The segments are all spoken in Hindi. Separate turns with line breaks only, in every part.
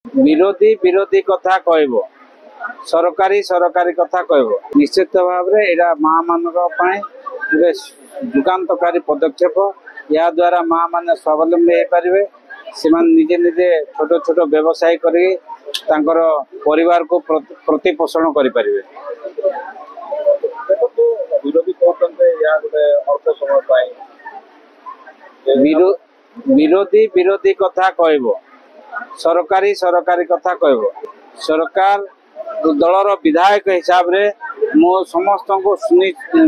विरोधी विरोधी कथा कहब सरकारी सरकारी कथा कहब निश्चित भाव में माँ मान जुगान्तकारी पदक्षेप या द्वारा माँ मैंने स्वावलम्बी हो पारे से निजे निजे छोट छोट व्यवसाय कर परिवार को प्रतिपोषण करें।
विरोधी अल्प समय
विरोधी विरोधी कथा कहब सरकारी सरकारी कथा कहब सरकार दलर विधायक हिसाब रे मो समस्त को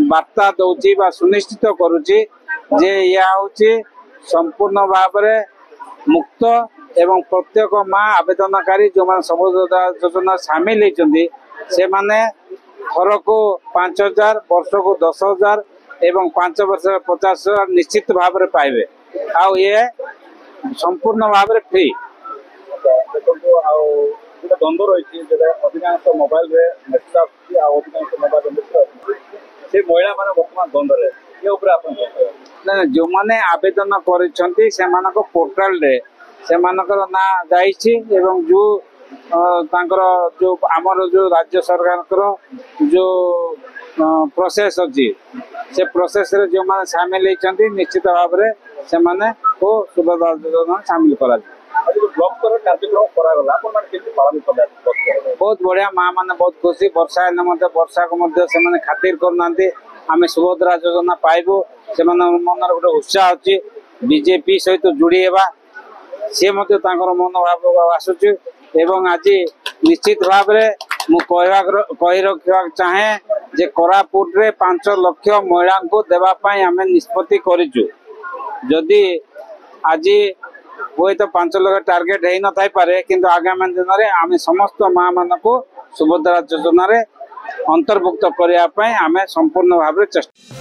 वार्ता दौची बा सुनिश्चित करुची जे या होची संपूर्ण भाव में मुक्त एवं प्रत्येक माँ आवेदनकारी जो मैंने सबुज योजना सामिल होती से माने थर को 5,000 वर्ष को 10,000 एवं 5 वर्ष 50,000 निश्चित भाव में पाइबे आउ ये संपूर्ण भाव में फ्री।
द्वंद्व रही अधिकांश मोबाइल अधिकांश मोबाइल से महिला मान बर्तमान द्वंद्व
जो मैंने आवेदन कर पोर्टाल रे से मानकर ना जाइछि एवं जो जो आमर जो राज्य सरकार जो प्रोसेस अच्छी से प्रोसेस रे जो माने सामिल होती निश्चित भाव में से माने को सुभद्रा योजना सामिल करा
ब्लॉक स्तर कार्यक्रम
बहुत बढ़िया माँ मैंने बहुत खुशी वर्षा वर्षा को से खातिर करना आम सुभद्रा योजना पाइबू से मन गोटे उत्साह अच्छी बीजेपी सहित जोड़ी होगा सी मनोभाव आसूची एवं आज निश्चित भाव में मुझे रखा चाहे जे कोरापुट रे 5 लाख महिला को देवाई आम निष्पत्ति करूँ जदि आज वो तो 5 लाख टार्गेट हो न पारे किंतु आगामी दिन में आम समस्त माँ मान को सुभद्रा योजना अंतर्भुक्त करने आम संपूर्ण भाव चेष्टा।